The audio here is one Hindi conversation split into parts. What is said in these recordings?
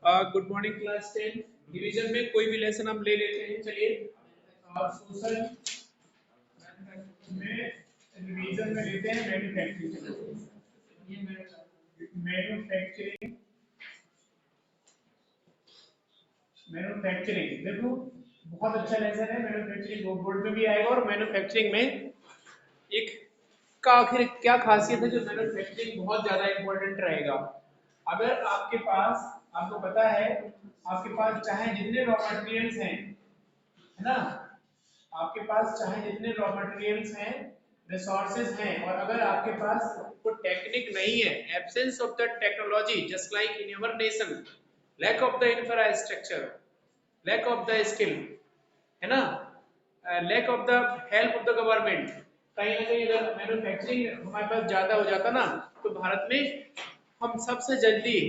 गुड मॉर्निंग क्लास 10 डिवीजन में कोई भी लेसन हम ले लेते हैं। चलिए सोशल में डिवीजन में लेते हैं मैन्युफैक्चरिंग। मैन्युफैक्चरिंग मैन्युफैक्चरिंग देखो बहुत अच्छा लेसन है। मैन्युफैक्चरिंग बोर्ड में भी आएगा और मैन्युफैक्चरिंग में एक का आखिर क्या खासियत है जो मैन्युफैक्चरिंग बहुत ज्यादा इंपॉर्टेंट रहेगा। अगर आपके पास, आपको पता है, आपके पास चाहे जितने रॉ मटेरियल्स हैं, है ना, आपके पास चाहे जितने रॉ मटेरियल्स हैं, रिसोर्सेज हैं, और अगर आपके पास कोई टेक्निक नहीं है, absence of the technology just like in your nation, lack of the infrastructure, lack of the skill, है ना, lack of the help of the government, कहीं ना कहीं अगर मैन्युफैक्चरिंग हमारे पास ज्यादा हो जाता ना तो भारत में हम सबसे जल्दी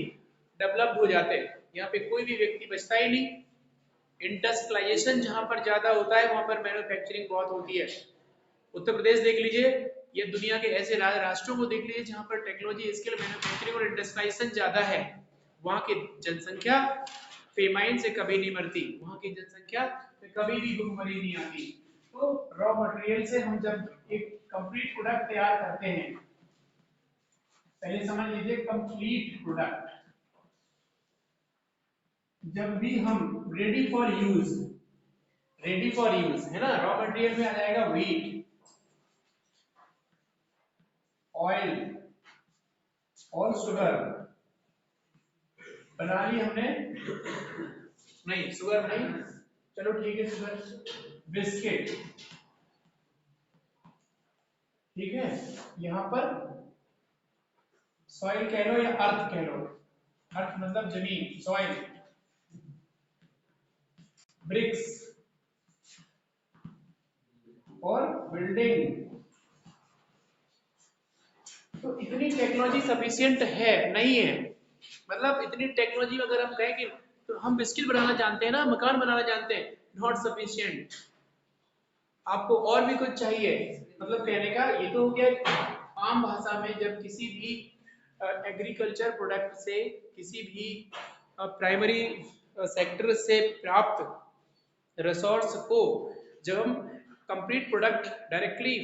डेवलप्ड हो जाते। यहाँ पे कोई भी व्यक्ति बचता ही नहीं। इंडस्ट्रियलाइजेशन जहाँ पर ज्यादा होता है वहां पर मैन्युफैक्चरिंग बहुत होती है। उत्तर प्रदेश देख लीजिए, ये दुनिया के ऐसे राष्ट्रों को देख लीजिए जहाँ पर टेक्नोलॉजी, स्किल, मैन्युफैक्चरिंग और इंडस्ट्रियलाइजेशन ज्यादा है। वहाँ की जनसंख्या फेमाइन से कभी नहीं मरती, वहाँ की जनसंख्या से कभी भी भूखमरी नहीं आती। तो रॉ मटेरियल से हम जब एक कंप्लीट प्रोडक्ट तैयार करते हैं, पहले समझ लीजिए कंप्लीट प्रोडक्ट, जब भी हम रेडी फॉर यूज है ना, रॉ मटेरियल में आ जाएगा व्हीट, ऑयल और शुगर। बना ली हमने, नहीं शुगर नहीं, चलो ठीक है, शुगर, बिस्किट, ठीक है। यहाँ पर सॉइल कह लो या अर्थ कह लो, अर्थ मतलब जमीन, सॉइल, ब्रिक्स और बिल्डिंग। तो इतनी टेक्नोलॉजी सफिशिएंट है नहीं है, मतलब इतनी टेक्नोलॉजी अगर हम कहें कि तो हम बिस्किट बनाना जानते हैं ना, मकान बनाना जानते हैं, नॉट सफिशिएंट। आपको और भी कुछ चाहिए, मतलब कहने का ये तो हो गया आम भाषा में, जब किसी भी एग्रीकल्चर प्रोडक्ट से, किसी भी प्राइमरी सेक्टर से प्राप्त रिसोर्स को जब हम complete product directly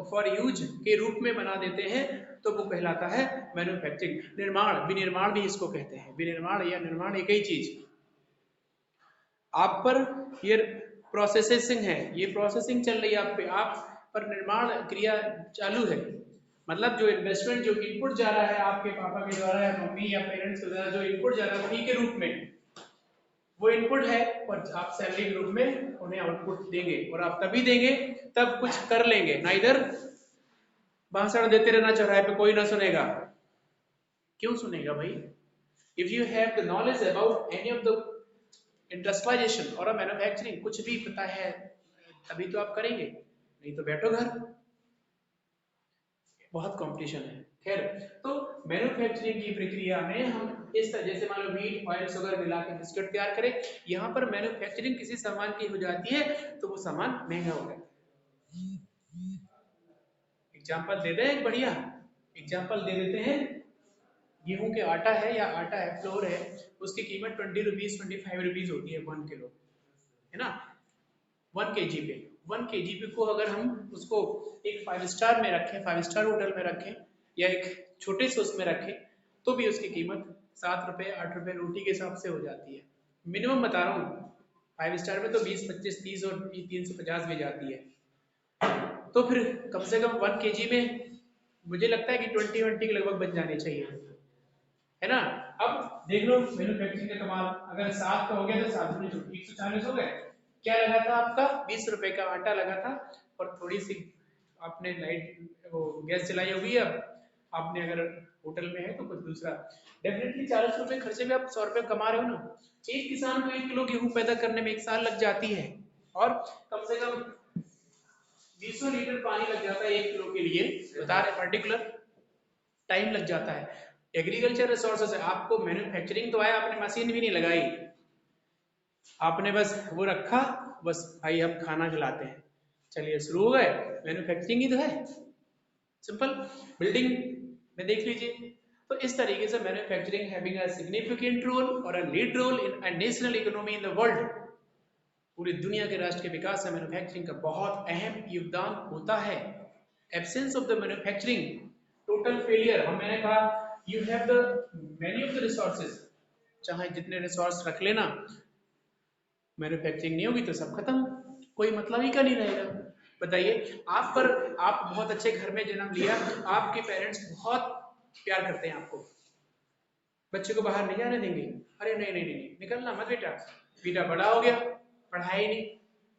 for use के रूप में बना देते हैं तो वो कहलाता है मैन्युफैक्चरिंग। निर्माण, विनिर्माण भी इसको कहते हैं, विनिर्माण या निर्माण एक ही चीज। आप पर ये प्रोसेसिंग है, ये प्रोसेसिंग चल रही है आप पे, आप पर निर्माण क्रिया चालू है। मतलब जो इन्वेस्टमेंट, जो इनपुट जा रहा है आपके पापा के द्वारा या मम्मी या पेरेंट्स के द्वारा, जो इनपुट जा रहा है उन्हीं के रूप में वो इनपुट है, और आप सैलरी के रूप में उन्हें आउटपुट देंगे, और आप तभी देंगे तब कुछ कर लेंगे ना, इधर भाषण देते रहना चौराहे पे, कोई ना सुनेगा। क्यों सुनेगा भाई? If you have the knowledge about any of the industrialization और मैन्युफैक्चरिंग, कुछ भी पता है तभी तो आप करेंगे, नहीं तो बैठो घर। बहुत कंपटीशन है। खैर, तो मैन्युफैक्चरिंग की प्रक्रिया में हम इस तरह, जैसे मान लो मीट, ऑयल, शुगर मिला के बिस्किट तैयार करें, यहाँ पर मैन्युफैक्चरिंग किसी सामान की हो जाती है तो वो सामान महंगा हो जाता है। एग्जाम्पल दे दें, एक बढ़िया एग्जाम्पल दे देते हैं। गेहूं के आटा है या आटा है, फ्लोर है, उसकी कीमत 20 रुपीज, 25 रुपीज होती है 1 किलो, है ना, 1 kg पे। 1 kg पे को अगर हम उसको एक 5 स्टार में रखें, 5 स्टार होटल में रखें, या एक छोटे से उसमें रखें, तो भी उसकी कीमत 7 रुपए, 8 रुपए रोटी के हिसाब से हो जाती है। मिनिमम बता रहा हूँ, 5 स्टार में तो 20, 25, 30 और 350 भी जाती है। तो फिर कम से कम 1 kg में मुझे लगता है कि 20 के लगभग बन जाने चाहिए, है ना। अब देख लो मैन्युफैक्चरिंग का कमाल, अगर 7 का हो गया तो 7 गुनी 140 हो गए। क्या लगा था आपका? 20 रुपए का आटा लगा था, और थोड़ी सी आपने लाइट वो गैस जलाई होगी, अब आपने अगर होटल में है तो कुछ दूसरा, डेफिनेटली 40 रुपए खर्चे में आप 100 रुपए कमा रहे हो ना। एक किसान को 1 किलो गेहूं पैदा करने में 1 साल लग जाती है, और कम से कम 200 लीटर पानी लग जाता है 1 किलो के लिए, बता रहे पर्टिकुलर टाइम लग जाता है। एग्रीकल्चर रिसोर्सेज है, आपको मैन्युफैक्चरिंग तो आया, आपने मशीन भी नहीं लगाई, आपने बस वो रखा, बस भाई हम खाना खिलाते हैं, चलिए शुरू हो गए, मैन्युफैक्चरिंग ही तो है, सिंपल। बिल्डिंग में देख लीजिए, तो इस तरीके से manufacturing having a significant role और a lead role in a national economy in the world. पूरी दुनिया के राष्ट्र के विकास में मैन्युफैक्चरिंग का बहुत अहम योगदान होता है। Absence of the manufacturing total failure. हम मैंने कहा you have the many of the resources, चाहे जितने रिसोर्स रख लेना, मैन्युफैक्चरिंग नहीं होगी तो सब खत्म, कोई मतलब ही का नहीं रहेगा। बताइए आप पर, आप बहुत अच्छे घर में जन्म लिया, आपके पेरेंट्स बहुत प्यार करते हैं आपको, बच्चे को बाहर नहीं जाने देंगे, अरे नहीं नहीं नहीं निकलना मत बेटा, बेटा बड़ा हो गया, पढ़ाई नहीं,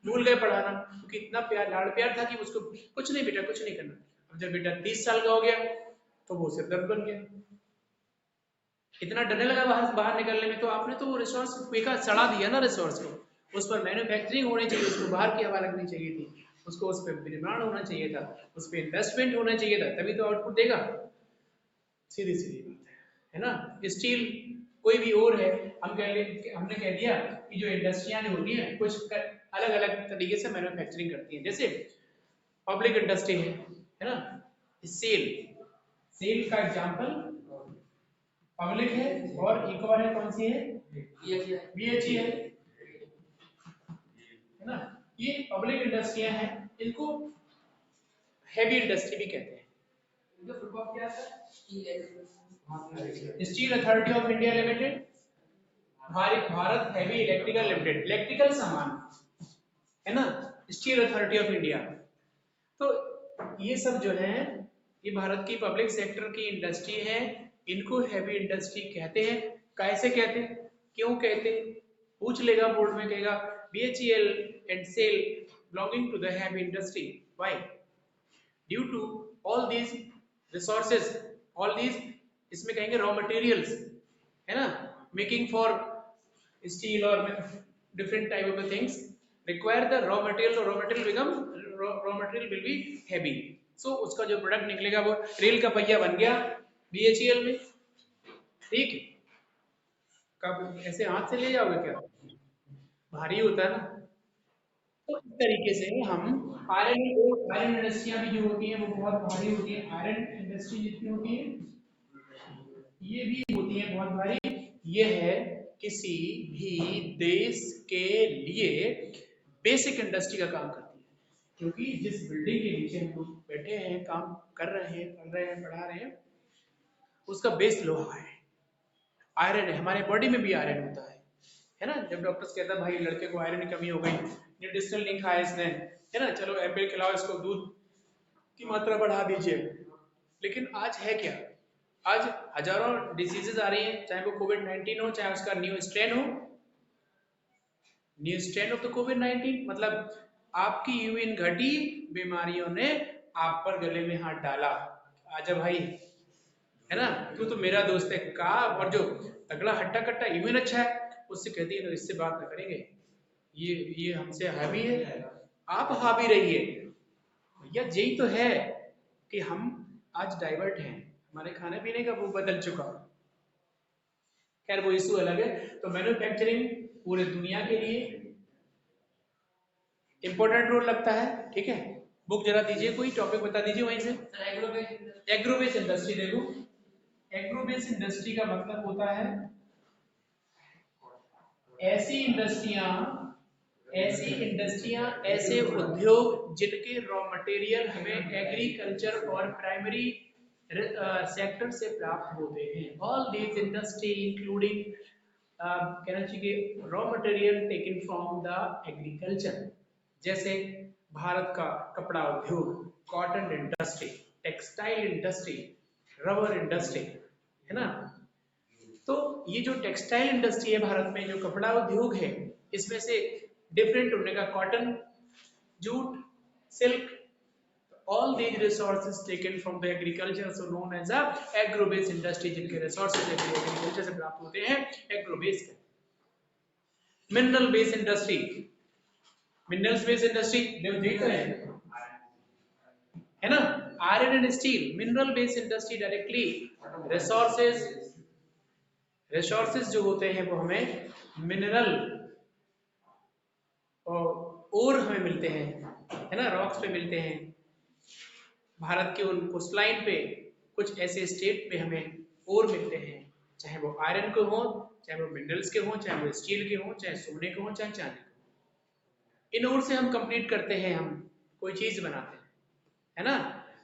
भूल गए पढ़ाना, क्योंकि इतना प्यार लाड़ प्यार था कि उसको कुछ नहीं बेटा कुछ नहीं करना। अब जब बेटा 30 साल का हो गया तो वो सिरदर्द बन गया, इतना डरने लगा बाहर बाहर निकलने में, तो आपने तो वो रिसोर्स बेकार सड़ा दिया ना रिसोर्स को। उस पर मैन्युफैक्चरिंग होनी चाहिए, उसको बाहर की हवा लगनी चाहिए थी, उसको उस पर निर्माण होना चाहिए था, उस पर इन्वेस्टमेंट होना चाहिए था, तभी तो आउटपुट देगा। सीधी सीधी बात है ना। स्टील कोई भी और है, हमने कह दिया कि जो इंडस्ट्रियां जो होती हैं कुछ अलग अलग तरीके से मैन्युफैक्चरिंग करती हैं। जैसे पब्लिक इंडस्ट्री है ना, सेल, सेल का एग्जांपल पब्लिक है, और एक और है कौन सी है, बीएचई है ना। ये पब्लिक इंडस्ट्रियां हैं, इनको हैवी इंडस्ट्री भी कहते हैं। इनका फुल फॉर्म क्या है? Steel authority of India limited, Bharat heavy electrical limited, electrical सामान है ना, स्टील अथॉरिटी ऑफ इंडिया। तो ये सब जो है ये भारत की पब्लिक सेक्टर की इंडस्ट्री है, इनको हैवी इंडस्ट्री कहते हैं। कैसे कहते हैं, क्यों कहते हैं, पूछ लेगा बोर्ड में, कहेगा BHEL and SAIL belonging to the heavy industry. Why? Due to all these resources, all these, इसमें कहेंगे रॉ मटेरियल्स है ना, मेकिंग फॉर स्टील और different type of things require the raw material, raw material become raw material will be heavy. So उसका जो प्रोडक्ट निकलेगा वो रेल का पहिया बन गया BHEL में, ठीक। कब ऐसे हाथ से ले जाओगे क्या, भारी होता है ना। तो इस तरीके से हम आयरन इंडस्ट्रियां भी जो होती हैं वो बहुत भारी होती हैं। आयरन इंडस्ट्री जितनी होती है ये भी होती है बहुत भारी। ये है किसी भी देश के लिए बेसिक इंडस्ट्री का काम करती है, क्योंकि जिस बिल्डिंग के नीचे हम लोग बैठे हैं, काम कर रहे हैं, पढ़ रहे हैं, पढ़ा रहे हैं, उसका बेस लोहा है, आयरन है। हमारे बॉडी में भी आयरन होता है ना। जब डॉक्टर्स कहता है भाई लड़के को आयरन की कमी हो गई, न्यूट्रिशनल नहीं खाया इसने, है ना, चलो एप्पल खिलाओ इसको, दूध की मात्रा बढ़ा दीजिए। लेकिन आज है क्या, आज हजारों डिसीजेज आ रही हैं, चाहे वो कोविड-19 हो, चाहे उसका न्यू स्ट्रेन हो, न्यू स्ट्रेन ऑफ द कोविड-19, मतलब आपकी यूएन घटी बीमारियों ने आप पर गले में हाथ डाला, आजा भाई, है ना, तू तो मेरा दोस्त है का। और जो अगला हट्टा कट्टा इम्यून अच्छा है उससे कहती है इससे बात ना करेंगे, ये हमसे हावी है, आप हावी रहिए। भैया यही तो है कि हम आज डाइवर्ट हैं, हमारे खाने पीने का वो बदल चुका। खैर वो इशू अलग है। तो मैन्युफैक्चरिंग पूरे दुनिया के लिए इंपॉर्टेंट रोल लगता है, ठीक है। बुक जरा दीजिए, कोई टॉपिक बता दीजिए वहीं से। एग्रोबेस इंडस्ट्री देखो, एग्रोबेस इंडस्ट्री का मतलब होता है ऐसी इंडस्ट्रियां, ऐसे उद्योग जिनके रॉ मटेरियल हमें एग्रीकल्चर और प्राइमरी सेक्टर से प्राप्त होते हैं। ऑल दीज इंडस्ट्री इंक्लूडिंग कहना चाहिए raw material taken from the agriculture, जैसे भारत का कपड़ा उद्योग, cotton industry, textile industry, rubber industry, है ना। तो ये जो टेक्सटाइल इंडस्ट्री है भारत में, जो कपड़ा उद्योग है, इसमें से डिफरेंट होने का cotton, jute, silk, all these resources taken from the agriculture so known as a agro based industry, जिनके resources एग्रीकल्चर से प्राप्त होते हैं, agro based. Mineral based industry, minerals based industry देख रहे हैं, है ना, iron and steel. Mineral based industry directly resources जो होते हैं वो हमें मिनरल और हमें मिलते हैं, है ना, रॉक्स पे मिलते हैं। भारत के उन कोस्टलाइन पे कुछ ऐसे स्टेट पे हमें ओर मिलते हैं, चाहे वो आयरन के हों, चाहे वो मिनरल्स के हों, चाहे वो स्टील के हों, चाहे सोने के हों, चाहे चांदी के हों। इन ओर से हम कंप्लीट करते हैं, हम कोई चीज बनाते हैं, है ना।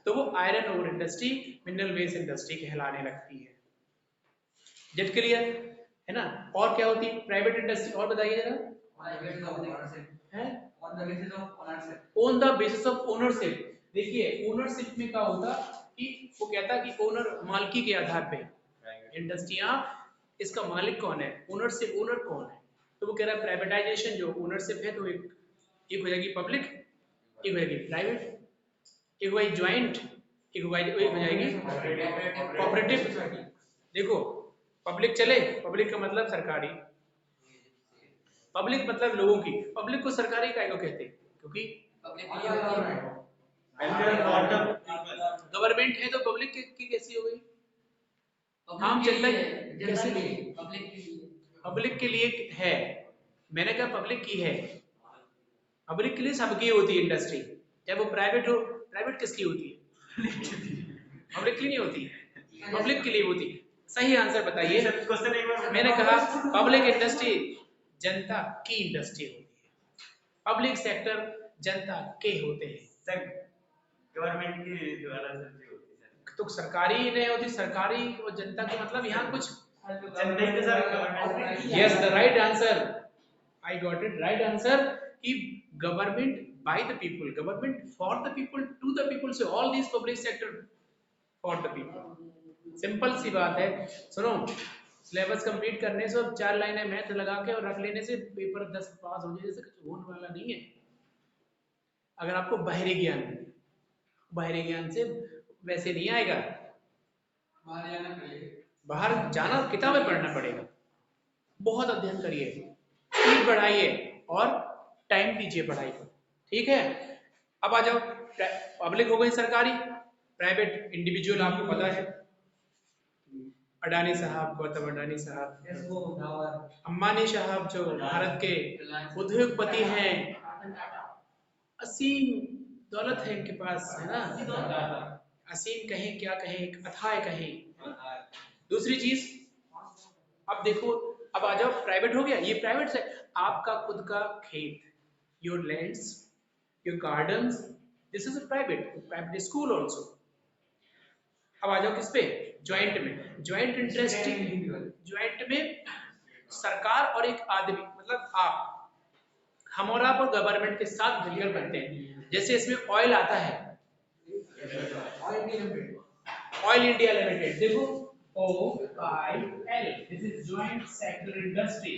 तो वो iron ore industry, mineral waste industry कहलाने लगती है। गेट क्लियर है ना। और क्या होती है प्राइवेट इंडस्ट्री, और बताइए जरा। On the basis of ownership. देखिए ओनरशिप में क्या होता कि वो कहता कि ओनर मालिकी के आधार पे इंडस्ट्रियां, इसका मालिक कौन है, ओनरशिप, ओनर कौन है। तो वो कह रहा है प्राइवेटाइजेशन जो ओनरशिप है, तो एक हो जाएगी पब्लिक, एक हो जाएगी प्राइवेट, एक हो जाएगी ज्वाइंट, एक हो जाएगी कोऑपरेटिव। देखो पब्लिक चले, पब्लिक का मतलब सरकारी, पब्लिक मतलब लोगों की, पब्लिक को सरकारी काय को कहते हैं क्योंकि गवर्नमेंट है तो पब्लिक की कैसी हो गई, आम जनता कैसे, पब्लिक के लिए है। मैंने कहा पब्लिक की है, पब्लिक के लिए सबकी होती है इंडस्ट्री, चाहे वो प्राइवेट हो। प्राइवेट किसकी होती है पब्लिक की नहीं होती, पब्लिक के लिए होती। सही आंसर बताइए। मैंने कहा पब्लिक इंडस्ट्री जनता की इंडस्ट्री होती है, पब्लिक सेक्टर जनता के होते हैं। गवर्नमेंट के द्वारा होती है तो सरकारी नहीं होती, सरकारी और जनता के मतलब यहाँ कुछ yes the right answer, I got it, right answer कि government by the people, government for the people, to the people, से all this public sector for the people. Simple सी बात है। सुनो सिलेबस कंप्लीट करने से 4 लाइनें मैथ लगा के और रख लेने से पेपर 10 पास हो जाए, जैसे कुछ होने वाला नहीं है। अगर आपको बाहरी ज्ञान, बाहरी ज्ञान से वैसे नहीं आएगा, बाहर जाना, किताबें पढ़ना पड़ेगा, बहुत अध्ययन करिए, स्पीड बढ़ाइए और टाइम दीजिए पढ़ाई को, ठीक है। अब आ जाओ, पब्लिक हो गई सरकारी, प्राइवेट इंडिविजुअल आपको पता है, अडानी साहब, गौतम अडानी साहब, अंबानी साहब जो भारत के उद्योगपति हैं, असीम दौलत है इनके पास, है ना, असीम कहें क्या कहें, अथाह कहें। दूसरी चीज, अब देखो, अब आ जाओ प्राइवेट हो गया, ये प्राइवेट से आपका खुद का खेत, your lands, your gardens, this is a private school also. अब आ जाओ किस पे, ज्वाइंट में, ज्वाइंट इंटरेस्ट, ज्वाइंट में सरकार और एक आदमी, मतलब आप, हम और आप और गवर्नमेंट के साथ मिलकर बनते हैं। जैसे इसमें ऑयल आता है, ऑयल इंडिया लिमिटेड, देखो OIL, this is joint sector industry,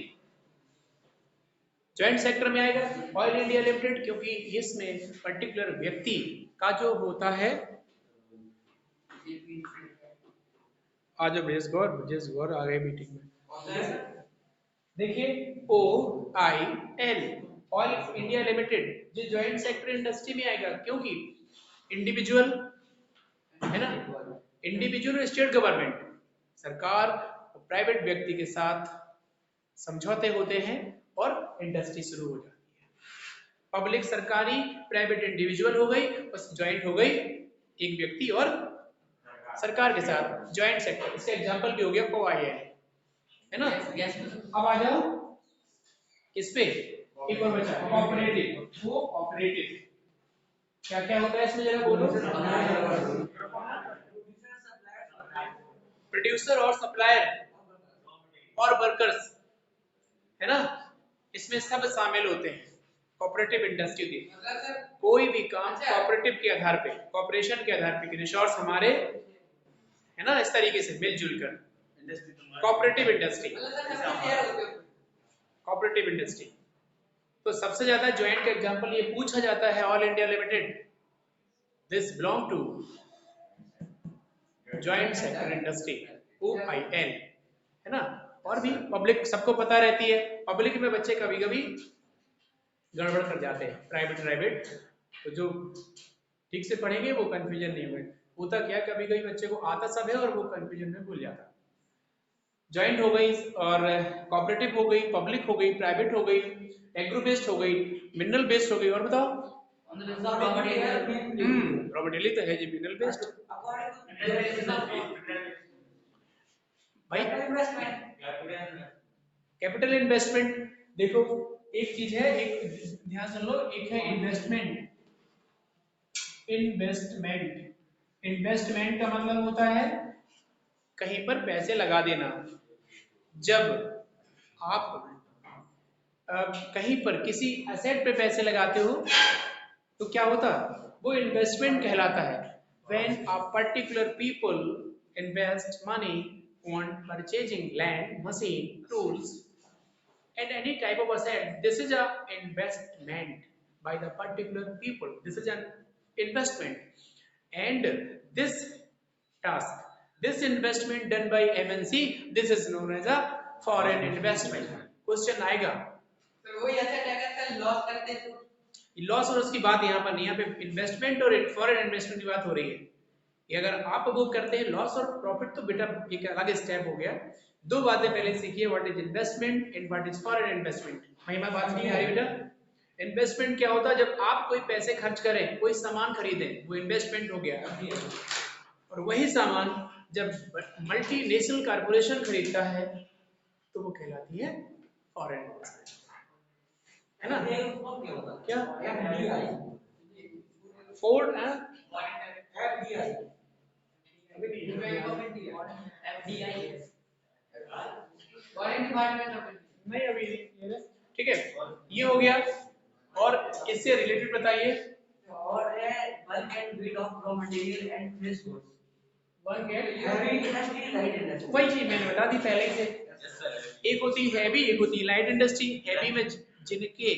joint sector में आएगा ऑयल इंडिया लिमिटेड, क्योंकि इसमें पर्टिकुलर व्यक्ति का जो होता है, आज ब्रिजेश गौर आ गए मीटिंग में। देखिए OIL, ऑयल इंडिया लिमिटेड, जो ज्वाइंट सेक्टर इंडस्ट्री में आएगा, क्योंकि इंडिविजुअल है ना, इंडिविजुअल स्टेट गवर्नमेंट, सरकार और प्राइवेट व्यक्ति के साथ समझौते होते हैं और इंडस्ट्री शुरू हो जाती है। पब्लिक सरकारी, प्राइवेट इंडिविजुअल हो गई, बस ज्वाइंट हो गई एक व्यक्ति और सरकार के साथ, ज्वाइंट सेक्टर। इसका एग्जांपल भी हो गया OIL, है ना। अब आ जाओ किस पे, एक और बचा कोऑपरेटिव, वो ऑपरेटिव क्या क्या होता है इसमें जरा बोलो। प्रोड्यूसर और सप्लायर और वर्कर्स, है ना, इसमें सब शामिल होते हैं। कोऑपरेटिव इंडस्ट्री की कोई भी काम कोऑपरेटिव के आधार पे, कोऑपरेशन के आधार पे, रिसोर्स हमारे, है ना, इस तरीके से मिलजुल कर कोऑपरेटिव इंडस्ट्री, कोऑपरेटिव इंडस्ट्री। तो सबसे ज्यादा ज्वाइंट का एग्जांपल ये पूछा जाता है, all India limited, this belong to joint sector industry, OIL, है ना। और भी पब्लिक सबको पता रहती है, पब्लिक में बच्चे कभी कभी गड़बड़ कर जाते हैं, प्राइवेट, तो जो ठीक से पढ़ेंगे वो कंफ्यूजन नहीं होगा। होता क्या, कभी कभी बच्चे को आता सब है और वो कंफ्यूजन में भूल जाता। ज्वाइंट हो गई और कोऑपरेटिव हो गई, पब्लिक हो गई, प्राइवेट हो गई, एग्रो बेस्ड हो गई, मिनरल बेस्ड हो गई, और बताओ रॉ मटेरियल तो है जी, मिनरल बेस्ड। भाई कैपिटल कैपिटल इन्वेस्टमेंट देखो, एक चीज है, एक ध्यान सुन लो, एक है इन्वेस्टमेंट। इन्वेस्टमेंट इन्वेस्टमेंट का मतलब होता है कहीं पर पैसे लगा देना। जब आप कहीं पर किसी एसेट पे पैसे लगाते हो तो क्या होता, वो इन्वेस्टमेंट कहलाता है। When a particular people invest money on purchasing land, machine, tools, and any type of asset, this is a investment by the particular people. This is an investment, and this task, this investment done by MNC, this is known as a foreign investment. Question आएगा, तो वही ऐसा अगर लॉस करते हैं तो लॉस और उसकी बात यहाँ पर नहीं, यहाँ पे इन्वेस्टमेंट और फॉरेन इन्वेस्टमेंट की बात हो रही है। ये अगर आप बुक करते हैं लॉस और प्रॉफिट तो बेटा एक अलग स्टेप हो गया। दो बातें पहले सीखिए, what is investment and what is foreign investment. महिमा बात समझ आ रही है बेटा? इन्वेस्टमेंट क्या होता है, जब आप कोई पैसे खर्च करें, कोई सामान खरीदें, वो इन्वेस्टमेंट हो गया। और वही सामान जब मल्टीनेशनल कॉर्पोरेशन खरीदता है तो वो कहलाती है फॉरेन इन्वेस्टमेंट, है ना? क्या फोर्ड है नहीं अभी नहीं, ठीक है, ये हो गया। और इससे रिलेटेड बताइए, और है bulk and weight of raw material and finished goods. Heavy Industry, light industry. वही चीज मैंने बता दी पहले से। एक होती है हैवी, एक होती है लाइट इंडस्ट्री। हैवी में जिनके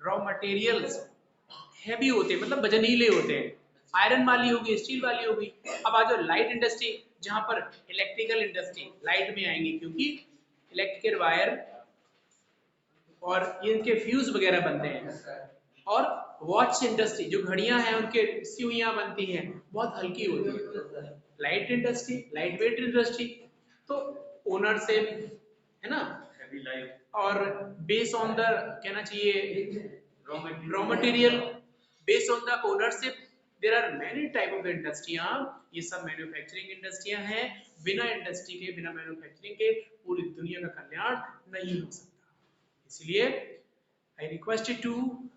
रॉ मटेरियल्स हैवी होते हैं, मतलब वजनीले होते हैं, आयरन वाली होगी, स्टील वाली होगी। अब आ जाओ लाइट इंडस्ट्री, जहां पर इलेक्ट्रिकल इंडस्ट्री लाइट में आएंगी, क्योंकि इलेक्ट्रिकल वायर और इनके फ्यूज वगैरह बनते हैं। और वॉच इंडस्ट्री, जो घड़ियां हैं उनके सुइयां बनती हैं, बहुत हल्की होती है। Light industry, light weight industry, तो ओनर से, है ना? हेवी लाइट और बेस ऑन द, कहना चाहिए, raw material, based on the ownership, there are many type of इंडस्ट्रियां। ये सब मैन्युफैक्चरिंग इंडस्ट्रियां हैं। बिना इंडस्ट्री के, बिना मैन्युफैक्चरिंग के पूरी दुनिया का कल्याण नहीं हो सकता। इसलिए I requested to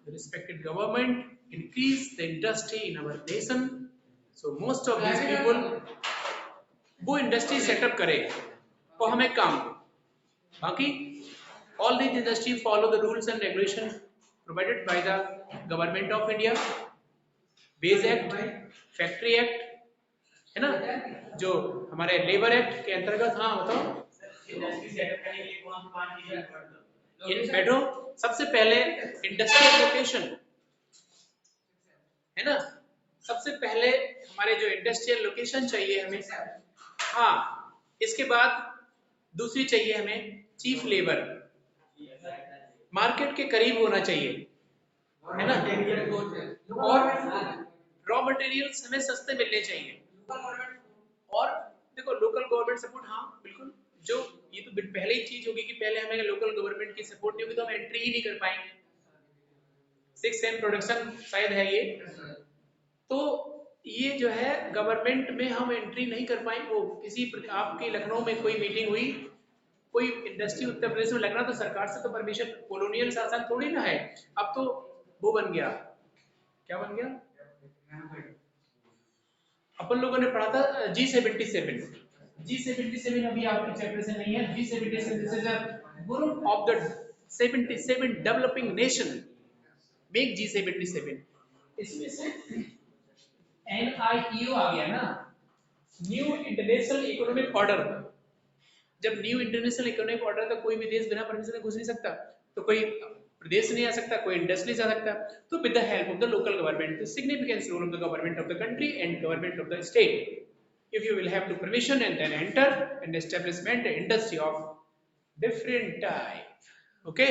the respected government increase the industry in our nation. So most of these people वो इंडस्ट्री सेटअप करे और हमें काम दे। बाकी all these industries follow the rules and regulations provided by the government of India, Wage Act, Factory Act, है ना, जो हमारे लेबर एक्ट के अंतर्गत। हाँ बताओ, इंडस्ट्री सेटअप करने के लिए कौन सी 5 चीजें पढ़ते हो? ये बैठो। सबसे पहले इंडस्ट्रियल लोकेशन, है ना, सबसे पहले हमारे जो इंडस्ट्रियल लोकेशन चाहिए हमें। हाँ, इसके बाद दूसरी चाहिए हमें चीफ लेबर, मार्केट के करीब होना चाहिए, है ना? और रॉ मटेरियल्स हमें सस्ते मिलने चाहिए। और देखो लोकल गवर्नमेंट सपोर्ट, हाँ बिल्कुल, जो ये तो पहले ही चीज होगी कि पहले हमें लोकल गवर्नमेंट की सपोर्ट नहीं होगी तो हम एंट्री ही नहीं कर पाएंगे। 6M प्रोडक्शन शायद है ये, तो ये जो है गवर्नमेंट में हम एंट्री नहीं कर पाएंगे। वो किसी आपके लखनऊ में कोई मीटिंग हुई, कोई इंडस्ट्री उत्तर प्रदेश में लगना, तो सरकार से तो परमिशन, कॉलोनियल शासन थोड़ी ना है। अब तो वो बन गया, क्या बन गया, अपन लोगों ने पढ़ा था G77। G77 अभी आपके चैप्टर से नहीं है। G77 this is the group of the 77 developing nation make G77। इसमें से NIEO आ गया ना, न्यू इंटरनेशनल इकोनॉमिक ऑर्डर। जब न्यू इंटरनेशनल इकोनॉमिक ऑर्डर तो कोई भी देश बिना परमिशन घुस नहीं सकता, तो कोई प्रदेश नहीं आ सकता, कोई इंडस्ट्री नहीं आ सकता। तो with the help of the local government, the significance role of the government of the country and government of the state, if you will have to permission and then enter and establishment industry of different type, okay?